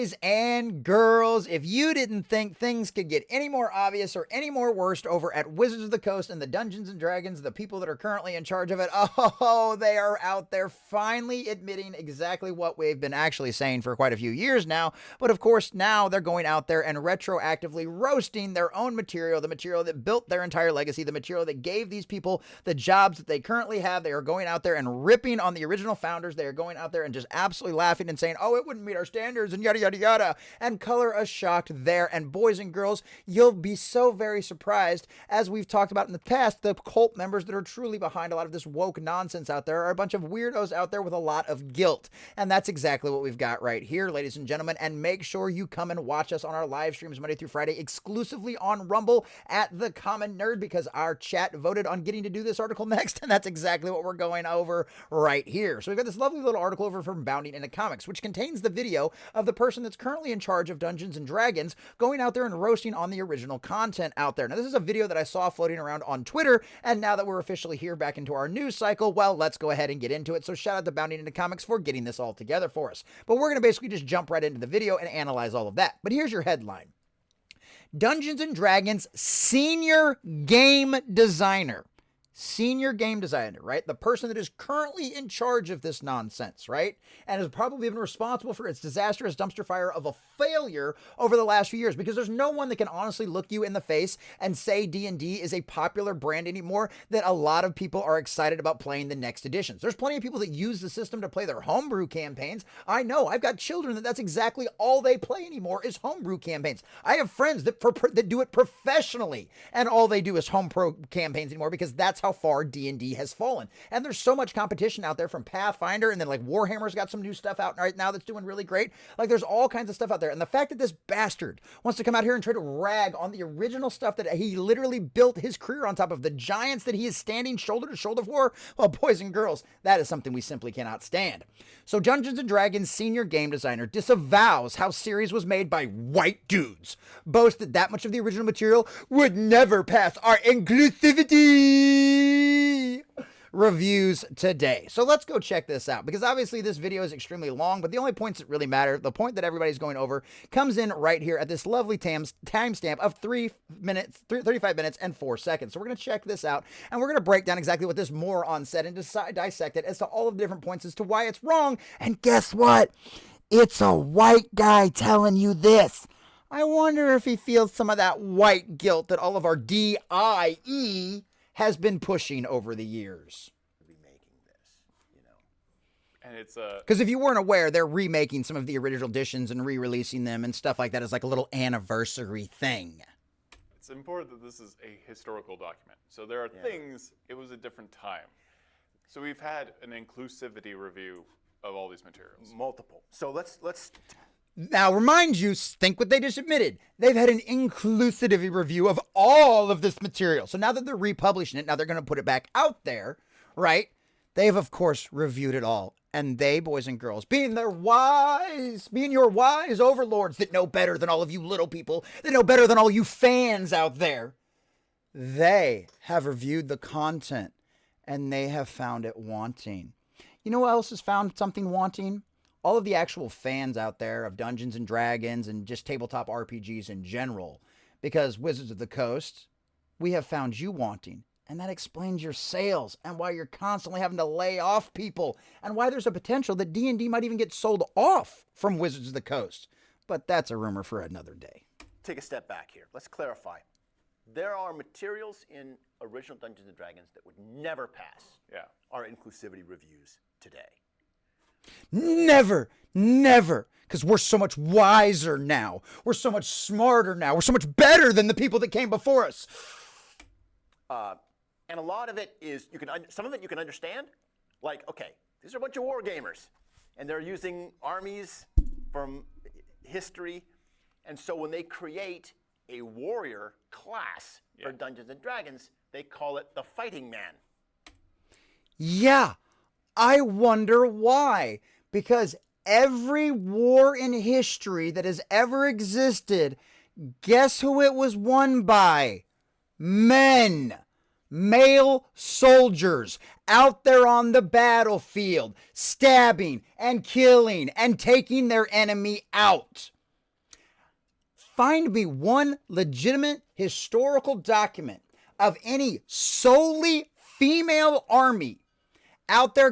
Boys and girls, if you didn't think things could get any more obvious or any more worst over at Wizards of the Coast and the Dungeons and Dragons, the people that are currently in charge of it, oh, they are out there finally admitting exactly what we've been actually saying for quite a few years now. But of course, now they're going out there and retroactively roasting their own material, the material that built their entire legacy, the material that gave these people the jobs that they currently have. They are going out there and ripping on the original founders. They are going out there and just absolutely laughing and saying, oh, it wouldn't meet our standards and yada, yada, yada, and color us shocked there. And boys and girls, you'll be so very surprised, as we've talked about in the past, the cult members that are truly behind a lot of this woke nonsense out there are a bunch of weirdos out there with a lot of guilt. And that's exactly what we've got right here, ladies and gentlemen. And make sure you come and watch us on our live streams Monday through Friday, exclusively on Rumble at The Common Nerd, because our chat voted on getting to do this article next. And that's exactly what we're going over right here. So we've got this lovely little article over from Bounding into Comics, which contains the video of the person that's currently in charge of Dungeons and Dragons going out there and roasting on the original content out there. Now, this is a video that I saw floating around on Twitter, and now that we're officially here back into our news cycle, well, let's go ahead and get into it. So shout out to Bounding into Comics for getting this all together for us. But we're going to basically just jump right into the video and analyze all of that. But here's your headline. Dungeons and Dragons senior game designer. Senior game designer, right? The person that is currently in charge of this nonsense, right? And has probably been responsible for its disastrous dumpster fire of a failure over the last few years, because there's no one that can honestly look you in the face and say D&D is a popular brand anymore, that a lot of people are excited about playing the next editions. There's plenty of people that use the system to play their homebrew campaigns. I know, I've got children that's exactly all they play anymore is homebrew campaigns. I have friends that do it professionally, and all they do is homebrew campaigns anymore, because that's how far D&D has fallen. And there's so much competition out there from Pathfinder, and then like Warhammer's got some new stuff out right now that's doing really great. Like there's all kinds of stuff out there. And the fact that this bastard wants to come out here and try to rag on the original stuff that he literally built his career on top of, the giants that he is standing shoulder to shoulder for, well, boys and girls, that is something we simply cannot stand. So Dungeons and Dragons senior game designer disavows how series was made by white dudes, boasted that much of the original material would never pass our inclusivity reviews today. So let's go check this out, because obviously this video is extremely long, but the only points that really matter, the point that everybody's going over, comes in right here at this lovely timestamp of 35 minutes and 4 seconds. So we're going to check this out, and we're going to break down exactly what this moron said and dissect it as to all of the different points as to why it's wrong. And guess what? It's a white guy telling you this. I wonder if he feels some of that white guilt that all of our DIE has been pushing over the years. Remaking this, and it's because if you weren't aware, they're remaking some of the original editions and re-releasing them and stuff like that as like a little anniversary thing. It's important that this is a historical document. So there are things, it was a different time. So we've had an inclusivity review of all these materials. multiple. So let's Now, remind you, think what they just admitted. They've had an inclusivity review of all of this material. So now that they're republishing it, now they're going to put it back out there, right? They've, of course, reviewed it all. And they, boys and girls, being your wise overlords that know better than all of you little people, that know better than all you fans out there, they have reviewed the content and they have found it wanting. You know what else has found something wanting? All of the actual fans out there of Dungeons and Dragons and just tabletop RPGs in general. Because Wizards of the Coast, we have found you wanting. And that explains your sales and why you're constantly having to lay off people and why there's a potential that D&D might even get sold off from Wizards of the Coast. But that's a rumor for another day. take a step back here. Let's clarify. There are materials in original Dungeons & Dragons that would never pass our inclusivity reviews today. Never, never. Because we're so much wiser now. We're so much smarter now. We're so much better than the people that came before us. And a lot of it is, some of it you can understand. Like, okay, these are a bunch of war gamers. And they're using armies from history. And so when they create a warrior class for Dungeons & Dragons, they call it the Fighting Man. Yeah, I wonder why. Because every war in history that has ever existed, guess who it was won by? Men. male soldiers out there on the battlefield, stabbing and killing and taking their enemy out. Find me one legitimate historical document of any solely female army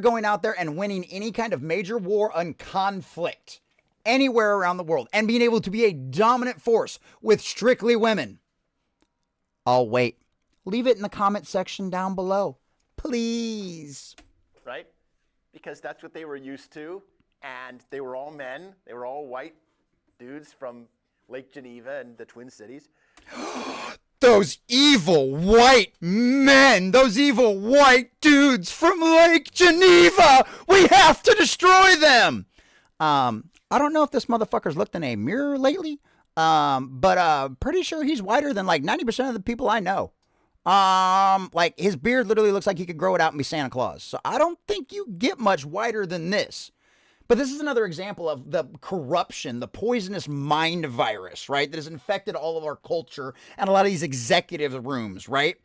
going out there and winning any kind of major war and conflict anywhere around the world and being able to be a dominant force with strictly women. I'll wait. Leave it in the comment section down below, please. Right? Because that's what they were used to, and they were all men. They were all white dudes from Lake Geneva and the Twin Cities. Those evil white men, those evil white dudes from Lake Geneva, we have to destroy them. I don't know if this motherfucker's looked in a mirror lately, but pretty sure he's whiter than like 90% of the people I know. Like his beard literally looks like he could grow it out and be Santa Claus. So I don't think you get much whiter than this. But this is another example of the corruption, the poisonous mind virus, right? That has infected all of our culture and a lot of these executive rooms, right?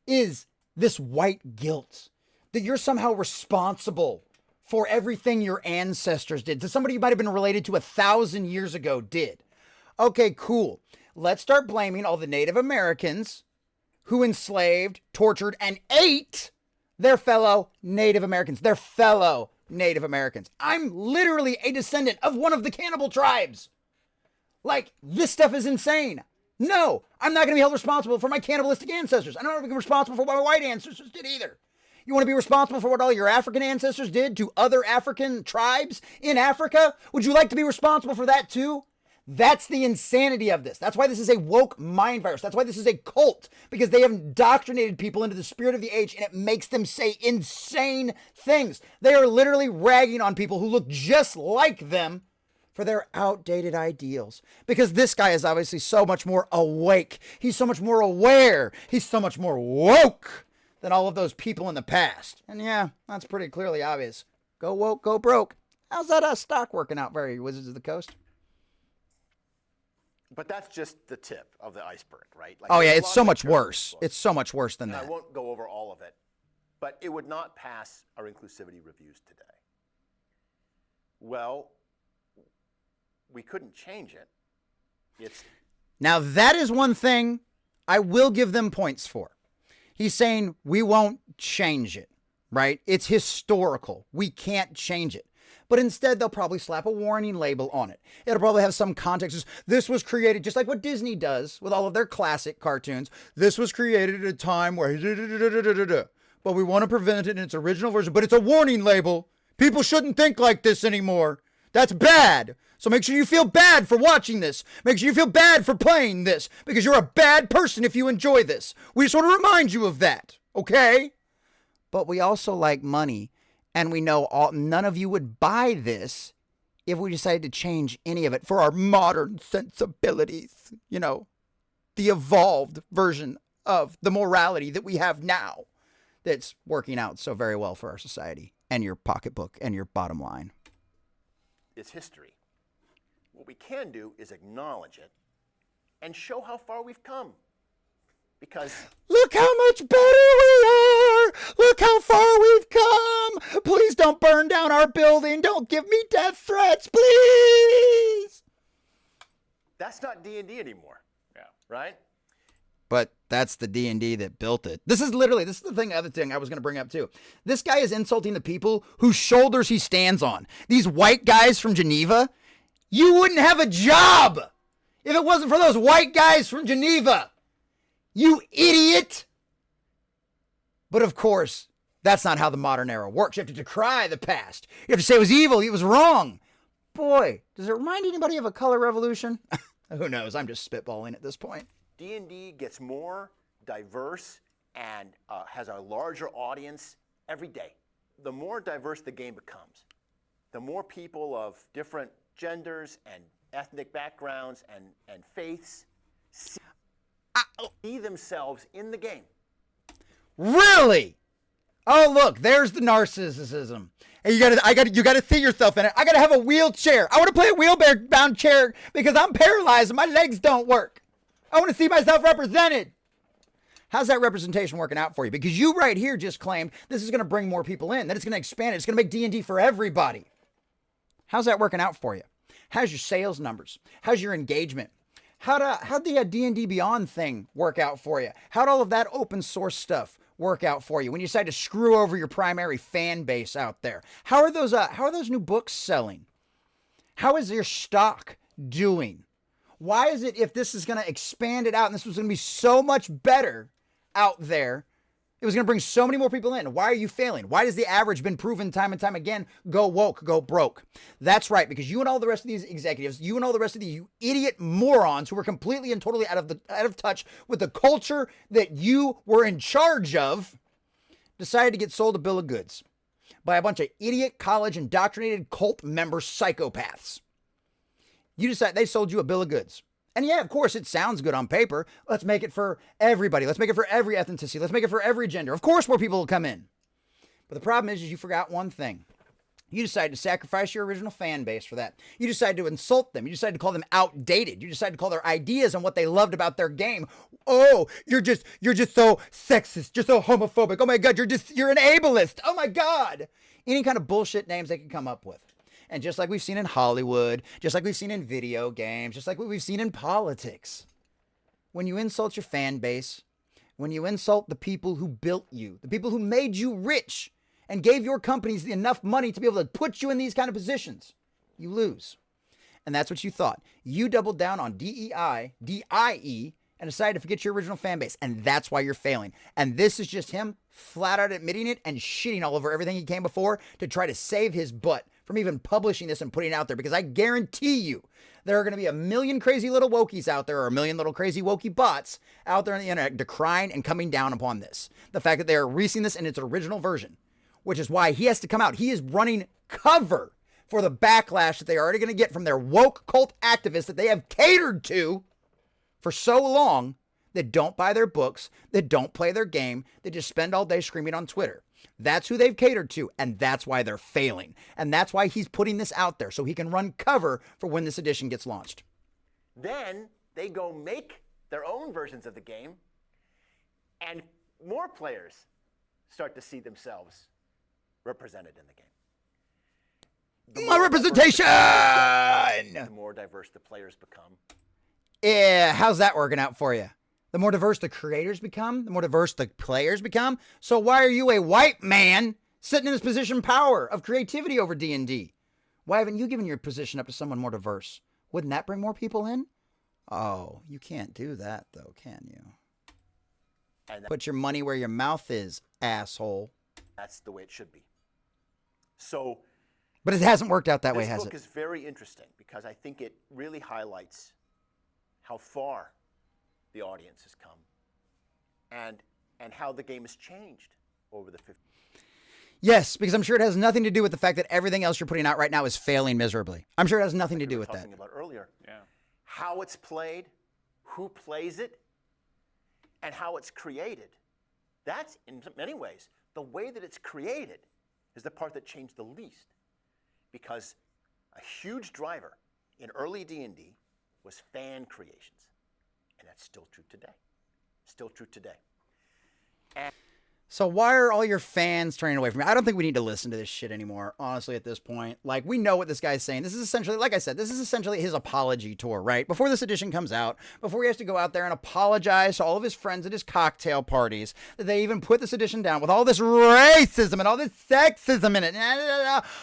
Is this white guilt that you're somehow responsible for everything your ancestors did. To somebody you might have been related to 1,000 years ago did. Okay, cool. Let's start blaming all the Native Americans who enslaved, tortured, and ate their fellow Native Americans, their fellow Native Americans. I'm literally a descendant of one of the cannibal tribes. Like, this stuff is insane. No, I'm not going to be held responsible for my cannibalistic ancestors. I'm not going to be responsible for what my white ancestors did either. You want to be responsible for what all your African ancestors did to other African tribes in Africa? Would you like to be responsible for that too? That's the insanity of this. That's why this is a woke mind virus. That's why this is a cult, because they have indoctrinated people into the spirit of the age and it makes them say insane things. They are literally ragging on people who look just like them for their outdated ideals. Because this guy is obviously so much more awake. He's so much more aware. He's so much more woke than all of those people in the past. And yeah, that's pretty clearly obvious. Go woke, go broke. How's that stock working out for you, Wizards of the Coast? But that's just the tip of the iceberg, right? Like, oh yeah, it's so much worse. It's so much worse than that. I won't go over all of it, but it would not pass our inclusivity reviews today. Well, we couldn't change it. Now that is one thing I will give them points for. He's saying we won't change it, right? It's historical. We can't change it. But instead, they'll probably slap a warning label on it. It'll probably have some context. This was created just like what Disney does with all of their classic cartoons. This was created at a time where, but we want to prevent it in its original version. But it's a warning label. People shouldn't think like this anymore. That's bad. So make sure you feel bad for watching this. Make sure you feel bad for playing this, because you're a bad person if you enjoy this. We just want to remind you of that, okay? But we also like money. And we know none of you would buy this if we decided to change any of it for our modern sensibilities. You know, the evolved version of the morality that we have now that's working out so very well for our society and your pocketbook and your bottom line. It's history. What we can do is acknowledge it and show how far we've come. Because look how much better we are. Look how far we've come. Please don't burn down our building. Don't give me death threats, please. That's not DnD anymore. Yeah. Right? But that's the DnD that built it. This is the other thing I was going to bring up too. This guy is insulting the people whose shoulders he stands on. These white guys from Geneva. You wouldn't have a job if it wasn't for those white guys from Geneva. You idiot! But of course, that's not how the modern era works. You have to decry the past. You have to say it was evil, it was wrong. Boy, does it remind anybody of a color revolution? Who knows? I'm just spitballing at this point. D&D gets more diverse and has a larger audience every day. The more diverse the game becomes, the more people of different genders and ethnic backgrounds and faiths see themselves in the game. Really? Oh, look, there's the narcissism. And you gotta see yourself in it. I gotta have a wheelchair. I want to play a wheelchair-bound chair because I'm paralyzed and my legs don't work. I want to see myself represented. How's that representation working out for you? Because you right here just claimed this is going to bring more people in, that it's going to expand it, it's going to make D&D for everybody. How's that working out for you? How's your sales numbers? How's your engagement? How'd the D&D Beyond thing work out for you? How'd all of that open source stuff work out for you when you decide to screw over your primary fan base out there? How are those new books selling? How is your stock doing? Why is it, if this is going to expand it out and this was going to be so much better out there, it was going to bring so many more people in, why are you failing? Why does the average been proven time and time again, go woke, go broke? That's right, because you and all the rest of these executives, you and all the rest of these idiot morons who were completely and totally out of touch with the culture that you were in charge of, decided to get sold a bill of goods by a bunch of idiot college indoctrinated cult member psychopaths. You decide they sold you a bill of goods. And yeah, of course, it sounds good on paper. Let's make it for everybody. Let's make it for every ethnicity. Let's make it for every gender. Of course, more people will come in. But the problem is you forgot one thing. You decided to sacrifice your original fan base for that. You decided to insult them. You decided to call them outdated. You decided to call their ideas and what they loved about their game. Oh, you're just so sexist. You're so homophobic. Oh my God, you're an ableist. Oh my God. Any kind of bullshit names they can come up with. And just like we've seen in Hollywood, just like we've seen in video games, just like what we've seen in politics, when you insult your fan base, when you insult the people who built you, the people who made you rich and gave your companies enough money to be able to put you in these kind of positions, you lose. And that's what you thought. You doubled down on DEI, DIE, and decided to forget your original fan base. And that's why you're failing. And this is just him flat out admitting it and shitting all over everything he came before to try to save his butt from even publishing this and putting it out there. Because I guarantee you, there are going to be a million crazy little wokies out there, or a million little crazy wokey bots out there on the internet decrying and coming down upon this. The fact that they are releasing this in its original version, which is why he has to come out. He is running cover for the backlash that they are already going to get from their woke cult activists that they have catered to for so long, that don't buy their books, that don't play their game, that just spend all day screaming on Twitter. That's who they've catered to, and that's why they're failing. And that's why he's putting this out there, so he can run cover for when this edition gets launched. Then they go make their own versions of the game, and more players start to see themselves represented in the game. My representation! The more diverse the players become. Yeah, how's that working out for you? The more diverse the creators become, the more diverse the players become. So why are you, a white man, sitting in this position of power, of creativity over D&D? Why haven't you given your position up to someone more diverse? Wouldn't that bring more people in? Oh, you can't do that, though, can you? Put your money where your mouth is, asshole. That's the way it should be. So, but it hasn't worked out that way, has it? This book is very interesting because I think it really highlights how far the audience has come and how the game has changed over the 50 years. Yes, because I'm sure it has nothing to do with the fact that everything else you're putting out right now is failing miserably. I'm sure it has nothing to do with that. Talking about earlier, how it's played, who plays it, and how it's created. That's, in many ways, the way that it's created is the part that changed the least, because a huge driver in early D&D was fan creations, and that's still true today. Still true today. And so why are all your fans turning away from me? I don't think we need to listen to this shit anymore, honestly, at this point. Like, we know what this guy's saying. This is essentially, like I said, this is essentially his apology tour, right? Before this edition comes out, before he has to go out there and apologize to all of his friends at his cocktail parties, that they even put this edition down with all this racism and all this sexism in it.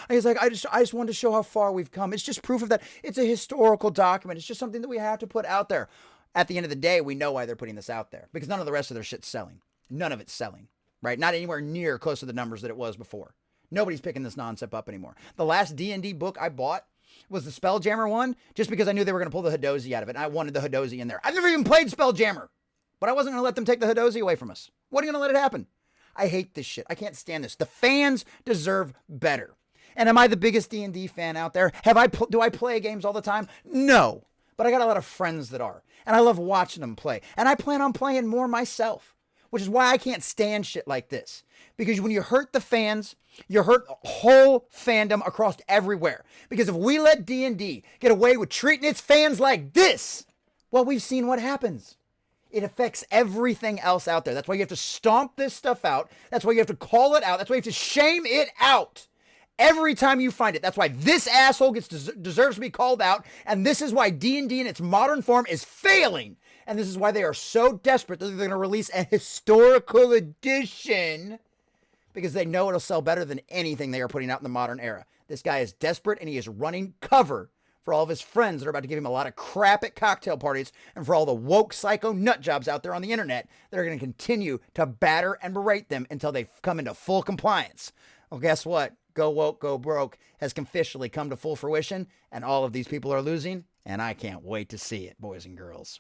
He's like, I just wanted to show how far we've come. It's just proof of that. It's a historical document. It's just something that we have to put out there. At the end of the day, we know why they're putting this out there, because none of the rest of their shit's selling. None of it's selling. Right? Not anywhere near close to the numbers that it was before. Nobody's picking this nonsense up anymore. The last D&D book I bought was the Spelljammer one, just because I knew they were going to pull the Hadozi out of it, and I wanted the Hadozi in there. I've never even played Spelljammer, but I wasn't going to let them take the Hadozi away from us. What are you going to let it happen? I hate this shit. I can't stand this. The fans deserve better. And am I the biggest D&D fan out there? Do I play games all the time? No, but I got a lot of friends that are, and I love watching them play, and I plan on playing more myself. Which is why I can't stand shit like this. Because when you hurt the fans, you hurt the whole fandom across everywhere. Because if we let D&D get away with treating its fans like this, well, we've seen what happens. It affects everything else out there. That's why you have to stomp this stuff out. That's why you have to call it out. That's why you have to shame it out every time you find it. That's why this asshole deserves to be called out. And this is why D&D in its modern form is failing. And this is why they are so desperate that they're going to release a historical edition, because they know it'll sell better than anything they are putting out in the modern era. This guy is desperate, and he is running cover for all of his friends that are about to give him a lot of crap at cocktail parties, and for all the woke psycho nut jobs out there on the internet that are going to continue to batter and berate them until they come into full compliance. Well, guess what? Go woke, go broke has officially come to full fruition, and all of these people are losing, and I can't wait to see it, boys and girls.